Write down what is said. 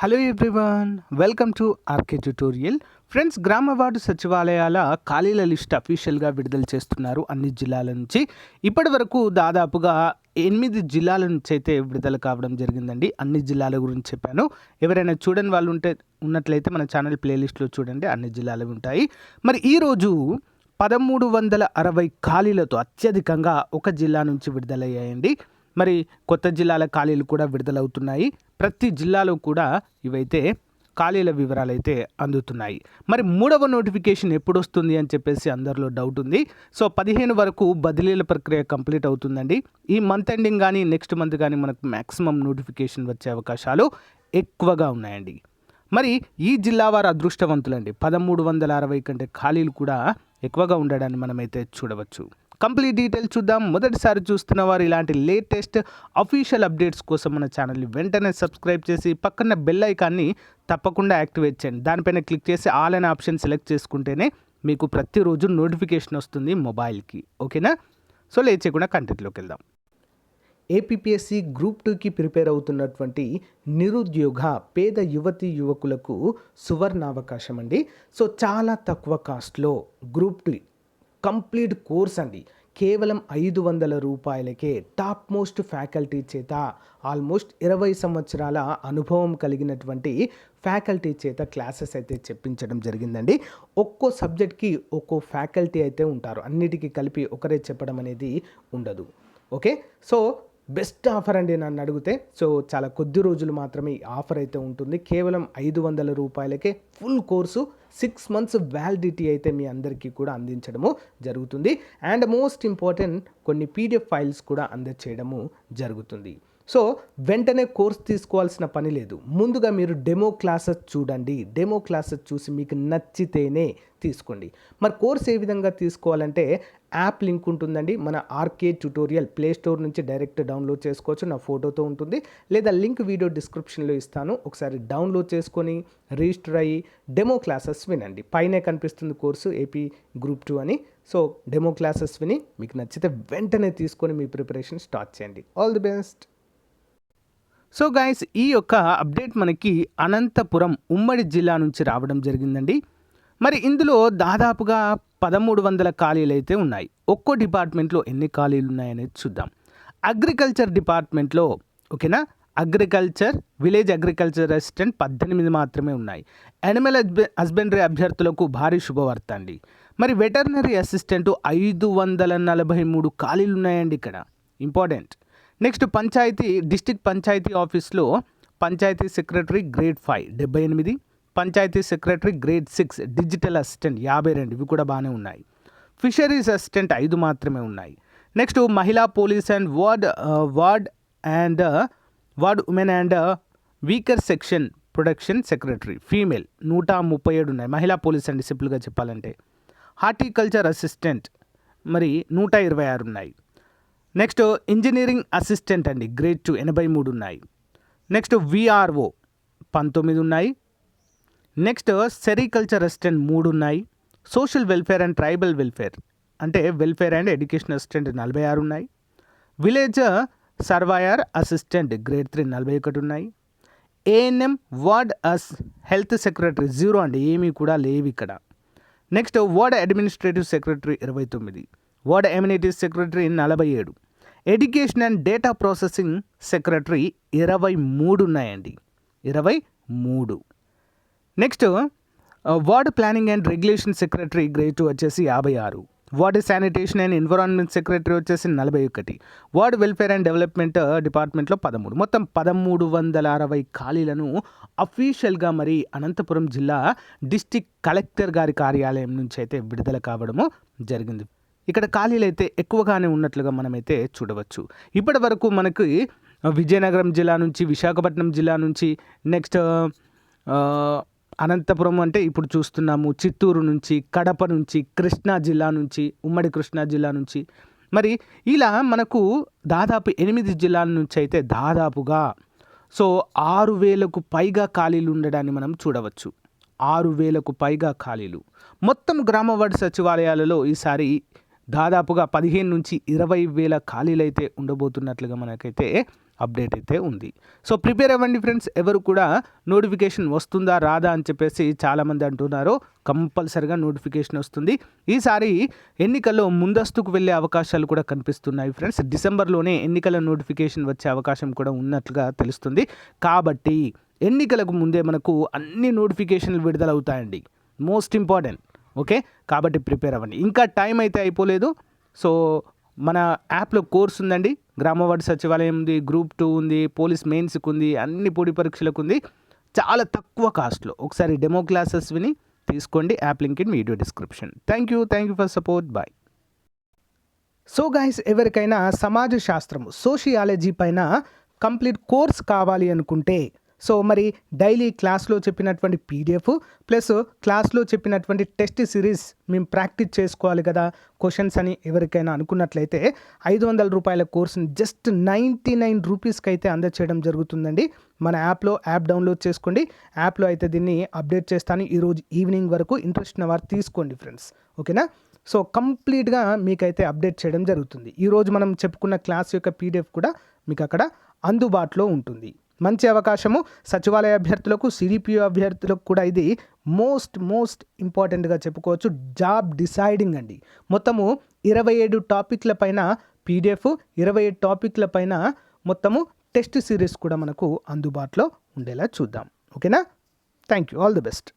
Hello everyone, welcome to RK tutorial. Friends, గ్రామ ward సచివాలయాల ఖాళీల లిస్ట్ అఫీషియల్గా విడుదల చేస్తున్నారు అన్ని జిల్లాల నుంచి. ఇప్పటి వరకు దాదాపుగా 8 జిల్లాల నుంచి అయితే విడుదల కావడం జరిగిందండి. అన్ని జిల్లాల గురించి చెప్పాను. ఎవరైనా చూడని వాళ్ళు ఉన్నట్లయితే మన ఛానల్ ప్లేలిస్ట్లో చూడండి, అన్ని జిల్లాలు ఉంటాయి. మరి ఈరోజు 1360 ఖాళీలతో అత్యధికంగా ఒక జిల్లా నుంచి విడుదలయ్యాయండి. మరి కొత్త జిల్లాల ఖాళీలు కూడా విడుదలవుతున్నాయి. ప్రతి జిల్లాలో కూడా ఇవైతే ఖాళీల వివరాలు అయితే అందుతున్నాయి. మరి 3వ నోటిఫికేషన్ ఎప్పుడు వస్తుంది అని చెప్పేసి అందరిలో డౌట్ ఉంది. సో 15 వరకు బదిలీల ప్రక్రియ కంప్లీట్ అవుతుందండి. ఈ మంత్ ఎండింగ్ కానీ నెక్స్ట్ మంత్ కానీ మనకు మ్యాక్సిమం నోటిఫికేషన్ వచ్చే అవకాశాలు ఎక్కువగా ఉన్నాయండి. మరి ఈ జిల్లా వారు అదృష్టవంతులండి. 1360 కంటే ఖాళీలు కూడా ఎక్కువగా ఉండడాన్ని మనమైతే చూడవచ్చు. కంప్లీట్ డీటెయిల్స్ చూద్దాం. మొదటిసారి చూస్తున్న వారు ఇలాంటి లేటెస్ట్ అఫీషియల్ అప్డేట్స్ కోసం మన ఛానల్ని వెంటనే సబ్స్క్రైబ్ చేసి పక్కన బెల్ ఐకాన్ని తప్పకుండా యాక్టివేట్ చేయండి. దానిపైన క్లిక్ చేసి ఆల్ అనే ఆప్షన్ సెలెక్ట్ చేసుకుంటేనే మీకు ప్రతిరోజు నోటిఫికేషన్ వస్తుంది మొబైల్కి. ఓకేనా? సో లేట్ చేయకుండా కంటెంట్లోకి వెళ్దాం. ఏపీఎస్సి గ్రూప్ 2కి ప్రిపేర్ అవుతున్నటువంటి నిరుద్యోగ పేద యువతీ యువకులకు సువర్ణావకాశం అండి. సో చాలా తక్కువ కాస్ట్లో గ్రూప్ 2 కంప్లీట్ కోర్స్ అండి. కేవలం 500 రూపాయలకే టాప్ మోస్ట్ ఫ్యాకల్టీ చేత ఆల్మోస్ట్ 20 సంవత్సరాల అనుభవం కలిగినటువంటి ఫ్యాకల్టీ చేత క్లాసెస్ అయితే చెప్పించడం జరిగిందండి. ఒక్కో సబ్జెక్ట్కి ఒక్కో ఫ్యాకల్టీ అయితే ఉంటారు. అన్నిటికీ కలిపి ఒకరే చెప్పడం అనేది ఉండదు. ఓకే, సో బెస్ట్ ఆఫర్ అండి నన్ను అడిగితే. సో చాలా కొద్ది రోజులు మాత్రమే ఈ ఆఫర్ అయితే ఉంటుంది. కేవలం 500 రూపాయలకే ఫుల్ కోర్సు 6 months వ్యాలిడిటీ అయితే మీ అందరికీ కూడా అందించడము జరుగుతుంది. అండ్ మోస్ట్ ఇంపార్టెంట్, కొన్ని పీడిఎఫ్ ఫైల్స్ కూడా అందజేయడము జరుగుతుంది. సో వెంటనే కోర్స్ తీసుకోవాల్సిన పని లేదు. ముందుగా మీరు డెమో క్లాసెస్ చూడండి. డెమో క్లాసెస్ చూసి మీకు నచ్చితేనే తీసుకోండి. మరి కోర్స్ ఏ విధంగా తీసుకోవాలంటే యాప్ లింక్ ఉంటుందండి. మన ఆర్కే ట్యుటోరియల్ ప్లే స్టోర్ నుంచి డైరెక్ట్ డౌన్లోడ్ చేసుకోవచ్చు. నా ఫోటోతో ఉంటుంది, లేదా లింక్ వీడియో డిస్క్రిప్షన్లో ఇస్తాను. ఒకసారి డౌన్లోడ్ చేసుకొని రిజిస్టర్ అయ్యి డెమో క్లాసెస్ వినండి. పైనే కనిపిస్తుంది కోర్సు ఏపీ గ్రూప్ 2 అని. సో డెమో క్లాసెస్ విని మీకు నచ్చితే వెంటనే తీసుకొని మీ ప్రిపరేషన్ స్టార్ట్ చేయండి. All the best. So guys, ఈ యొక్క అప్డేట్ మనకి అనంతపురం ఉమ్మడి జిల్లా నుంచి రావడం జరిగిందండి. మరి ఇందులో దాదాపుగా 1300 ఖాళీలు అయితే ఉన్నాయి. ఒక్కో డిపార్ట్మెంట్లో ఎన్ని ఖాళీలు ఉన్నాయనేది చూద్దాం. అగ్రికల్చర్ డిపార్ట్మెంట్లో, ఓకేనా, అగ్రికల్చర్ విలేజ్ అగ్రికల్చర్ అసిస్టెంట్ 18 మాత్రమే ఉన్నాయి. యానిమల్ హస్బెండరీ అభ్యర్థులకు భారీ శుభవార్త అండి. మరి వెటర్నరీ అసిస్టెంట్ 543 ఖాళీలు ఉన్నాయండి ఇక్కడ. Important. Next panchayat district panchayat ఆఫీస్లో panchayat secretary grade 5 78, panchayat secretary grade 6 digital assistant 52. ఇవి కూడా బాగానే ఉన్నాయి. ఫిషరీస్ అసిస్టెంట్ 5 మాత్రమే ఉన్నాయి. నెక్స్ట్ మహిళా police and ward women and weaker section production secretary female 137 ఉన్నాయి. మహిళా పోలీస్ అండి సింపుల్గా చెప్పాలంటే. హార్టికల్చర్ అసిస్టెంట్ మరి 126 ఉన్నాయి. నెక్స్ట్ ఇంజనీరింగ్ అసిస్టెంట్ అండి గ్రేడ్ 2 83 ఉన్నాయి. నెక్స్ట్ విఆర్ఓ 19 ఉన్నాయి. నెక్స్ట్ సెరికల్చర్ అసిస్టెంట్ 3 ఉన్నాయి. Social welfare and tribal welfare అంటే వెల్ఫేర్ అండ్ ఎడ్యుకేషన్ అసిస్టెంట్ 46 ఉన్నాయి. విలేజ్ సర్వయర్ అసిస్టెంట్ గ్రేడ్ 3 41 ఉన్నాయి. ఏఎన్ఎం వార్డ్ హెల్త్ సెక్రటరీ 0 అండి, ఏమీ కూడా లేవు ఇక్కడ. Next ward administrative secretary 29, ward amenities secretary 47, education and data processing secretary 23 ఉన్నాయండి. 23. Next ward planning and regulation secretary grade 2 వచ్చేసి 56, ward sanitation and environment secretary వచ్చేసి 41, ward welfare and development డిపార్ట్మెంట్లో 13. మొత్తం 1360 ఖాళీలను అఫీషియల్గా మరి అనంతపురం జిల్లా డిస్ట్రిక్ట్ కలెక్టర్ గారి కార్యాలయం నుంచి అయితే విడుదల కావడము జరిగింది. ఇక్కడ ఖాళీలు అయితే ఎక్కువగానే ఉన్నట్లుగా మనమైతే చూడవచ్చు. ఇప్పటి వరకు మనకి విజయనగరం జిల్లా నుంచి, విశాఖపట్నం జిల్లా నుంచి, నెక్స్ట్ అనంతపురం అంటే ఇప్పుడు చూస్తున్నాము, చిత్తూరు నుంచి, కడప నుంచి, కృష్ణా జిల్లా నుంచి, ఉమ్మడి కృష్ణా జిల్లా నుంచి, మరి ఇలా మనకు దాదాపు 8 జిల్లాల నుంచి అయితే దాదాపుగా 6000కు పైగా ఖాళీలు ఉండడాన్ని మనం చూడవచ్చు. 6000కు పైగా ఖాళీలు. మొత్తం గ్రామ వార్డు సచివాలయాలలో ఈసారి దాదాపుగా 15 నుంచి 20 వేల ఖాళీలు అయితే ఉండబోతున్నట్లుగా మనకైతే అప్డేట్ అయితే ఉంది. సో ప్రిపేర్ అవ్వండి ఫ్రెండ్స్. ఎవరు కూడా నోటిఫికేషన్ వస్తుందా రాదా అని చెప్పేసి చాలామంది అంటున్నారు. కంపల్సరిగా నోటిఫికేషన్ వస్తుంది. ఈసారి ఎన్నికల్లో ముందస్తుకు వెళ్ళే అవకాశాలు కూడా కనిపిస్తున్నాయి ఫ్రెండ్స్. డిసెంబర్లోనే ఎన్నికల నోటిఫికేషన్ వచ్చే అవకాశం కూడా ఉన్నట్లుగా తెలుస్తుంది. కాబట్టి ఎన్నికలకు ముందే మనకు అన్ని నోటిఫికేషన్లు విడుదలవుతాయండి. Most important. ఓకే, కాబట్టి ప్రిపేర్ అవ్వండి. ఇంకా టైం అయితే అయిపోలేదు. సో మన యాప్లో కోర్స్ ఉందండి. గ్రామ వార్డు సచివాలయం ఉంది, గ్రూప్ 2 ఉంది, పోలీస్ మెయిన్స్కి ఉంది, అన్ని పోటీ పరీక్షలకు ఉంది. చాలా తక్కువ కాస్ట్లో ఒకసారి డెమో క్లాసెస్ విని తీసుకోండి. App link in video description. Thank you for support. Bye. So guys, ఎవరికైనా సమాజ శాస్త్రము సోషియాలజీ పైన కంప్లీట్ కోర్స్ కావాలి అనుకుంటే, సో మరి డైలీ క్లాస్లో చెప్పినటువంటి పీడిఎఫ్ ప్లస్ క్లాస్లో చెప్పినటువంటి టెస్ట్ సిరీస్ మేము ప్రాక్టీస్ చేసుకోవాలి కదా క్వశ్చన్స్ అని ఎవరికైనా అనుకున్నట్లయితే 500 రూపాయల కోర్సుని జస్ట్ 99 రూపీస్కి అయితే అందచేయడం జరుగుతుందండి. మన యాప్ డౌన్లోడ్ చేసుకోండి. యాప్లో అయితే దీన్ని అప్డేట్ చేస్తాను. ఈరోజు ఈవినింగ్ వరకు ఇంట్రెస్ట్ ఉన్న వారు తీసుకోండి ఫ్రెండ్స్. ఓకేనా? సో కంప్లీట్గా మీకైతే అప్డేట్ చేయడం జరుగుతుంది. ఈరోజు మనం చెప్పుకున్న క్లాస్ యొక్క పీడిఎఫ్ కూడా మీకు అక్కడ అందుబాటులో ఉంటుంది. మంచి అవకాశము సచివాలయ అభ్యర్థులకు, సిడిపిఓ అభ్యర్థులకు కూడా ఇది మోస్ట్ ఇంపార్టెంట్గా చెప్పుకోవచ్చు. జాబ్ డిసైడింగ్ అండి. మొత్తము 27 టాపిక్ల పైన పీడిఎఫ్, 27 టాపిక్ల పైన మొత్తము టెస్ట్ సిరీస్ కూడా మనకు అందుబాటులో ఉండేలా చూద్దాం. ఓకేనా? Thank you. All the best.